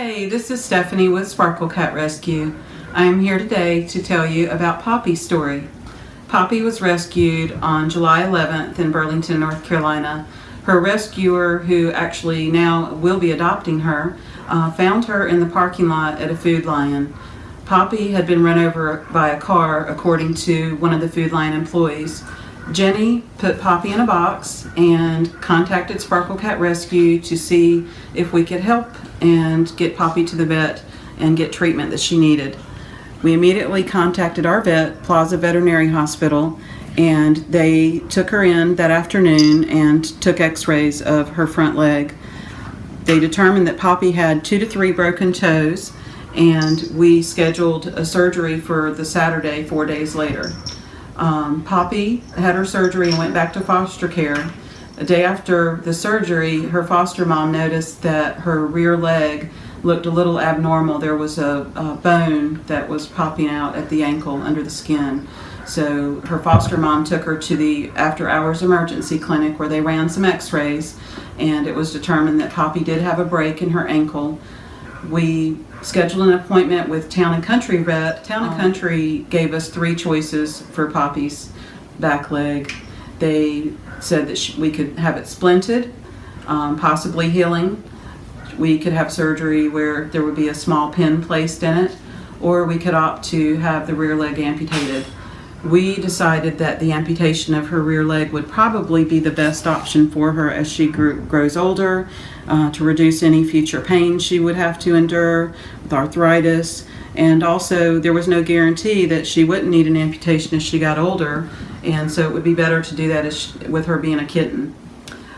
Hey, this is Stephanie with Sparkle Cat Rescue. I am here today to tell you about Poppy's story. Poppy was rescued on July 11th in Burlington, North Carolina. Her rescuer, who actually now will be adopting her, found her in the parking lot at a Food Lion. Poppy had been run over by a car, according to one of the Food Lion employees. Jenny put Poppy in a box and contacted Sparkle Cat Rescue to see if we could help and get Poppy to the vet and get treatment that she needed. We immediately contacted our vet, Plaza Veterinary Hospital, and they took her in that afternoon and took x-rays of her front leg. They determined that Poppy had 2 to 3 broken toes, and we scheduled a surgery for the Saturday, 4 days later. Poppy had her surgery and went back to foster care. A day after the surgery, her foster mom noticed that her rear leg looked a little abnormal. There was a bone that was popping out at the ankle under the skin. So her foster mom took her to the after-hours emergency clinic where they ran some x-rays, and it was determined that Poppy did have a break in her ankle. We scheduled an appointment with Town and Country vet. Town and Country gave us 3 choices for Poppy's back leg. They said that we could have it splinted, possibly healing. We could have surgery where there would be a small pin placed in it, or we could opt to have the rear leg amputated. We decided that the amputation of her rear leg would probably be the best option for her as she grows older, to reduce any future pain she would have to endure with arthritis. And also, there was no guarantee that she wouldn't need an amputation as she got older, and so it would be better to do that with her being a kitten.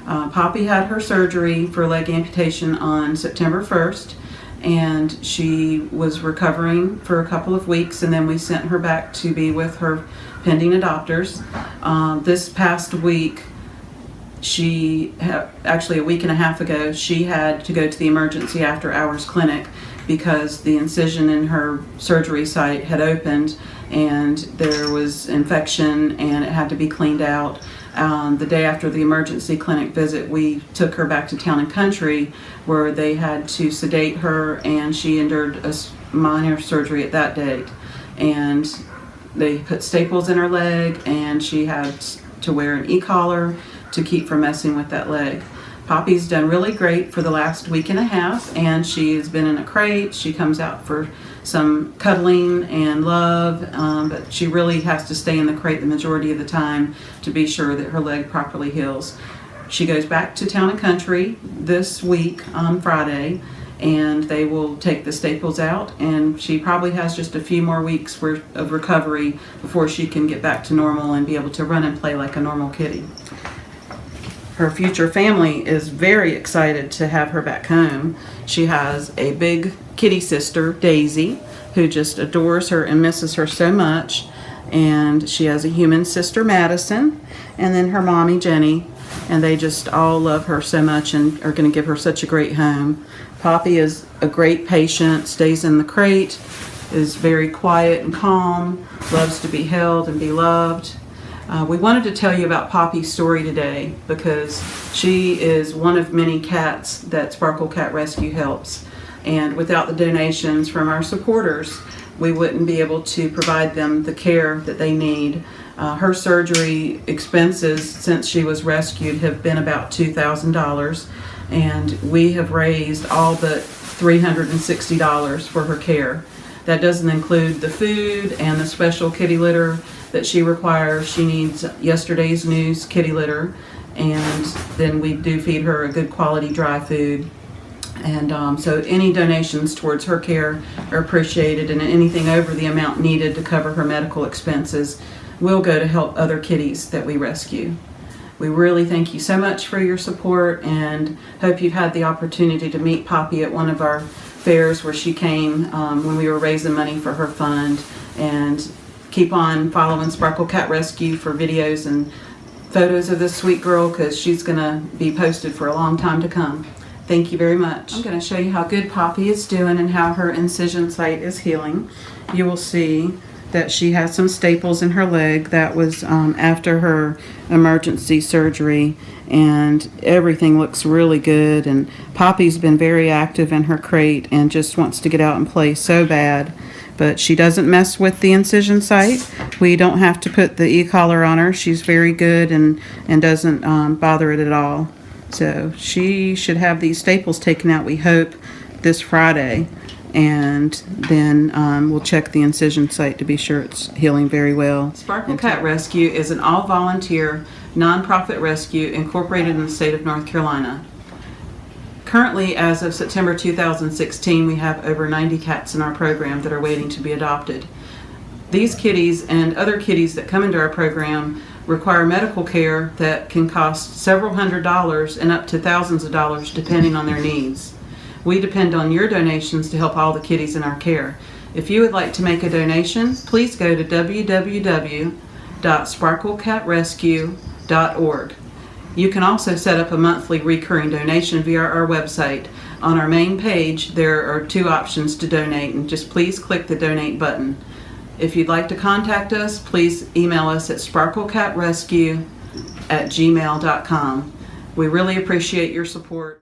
Poppy had her surgery for leg amputation on September 1st, and she was recovering for a couple of weeks, and then we sent her back to be with her pending adopters. This past week, actually a week and a half ago, she had to go to the emergency after-hours clinic because the incision in her surgery site had opened and there was infection and it had to be cleaned out. The day after the emergency clinic visit, we took her back to Town and Country where they had to sedate her, and she endured a minor surgery at that date. And they put staples in her leg, and she had to wear an e-collar to keep from messing with that leg. Poppy's done really great for the last week and a half, and she has been in a crate. She comes out for some cuddling and love, but she really has to stay in the crate the majority of the time to be sure that her leg properly heals. She goes back to Town and Country this week on Friday, and they will take the staples out, and she probably has just a few more weeks worth of recovery before she can get back to normal and be able to run and play like a normal kitty. Her future family is very excited to have her back home. She has a big kitty sister, Daisy, who just adores her and misses her so much. And she has a human sister, Madison, and then her mommy, Jenny. And they just all love her so much and are going to give her such a great home. Poppy is a great patient, stays in the crate, is very quiet and calm, loves to be held and be loved. We wanted to tell you about Poppy's story today because she is one of many cats that Sparkle Cat Rescue helps. And without the donations from our supporters, we wouldn't be able to provide them the care that they need. Her surgery expenses since she was rescued have been about $2,000, and we have raised all but $360 for her care. That doesn't include the food and the special kitty litter that she requires. She needs yesterday's news kitty litter, and then we do feed her a good quality dry food. And so any donations towards her care are appreciated, and anything over the amount needed to cover her medical expenses will go to help other kitties that we rescue. We really thank you so much for your support, and hope you've had the opportunity to meet Poppy at one of our fairs where she came when we were raising money for her fund. And keep on following Sparkle Cat Rescue for videos and photos of this sweet girl, because she's going to be posted for a long time to come. Thank you very much. I'm going to show you how good Poppy is doing and how her incision site is healing. You will see that she has some staples in her leg. That was after her emergency surgery, and everything looks really good. And Poppy's been very active in her crate and just wants to get out and play so bad. But she doesn't mess with the incision site. We don't have to put the e-collar on her. She's very good and doesn't bother it at all. So she should have these staples taken out, we hope, this Friday. And then we'll check the incision site to be sure it's healing very well. Sparkle Cat Rescue is an all-volunteer, nonprofit rescue incorporated in the state of North Carolina. Currently, as of September 2016, we have over 90 cats in our program that are waiting to be adopted. These kitties and other kitties that come into our program require medical care that can cost several $100s and up to thousands of dollars depending on their needs. We depend on your donations to help all the kitties in our care. If you would like to make a donation, please go to www.sparklecatrescue.org. You can also set up a monthly recurring donation via our website. On our main page, there are 2 options to donate, and just please click the donate button. If you'd like to contact us, please email us at sparklecatrescue@gmail.com. We really appreciate your support.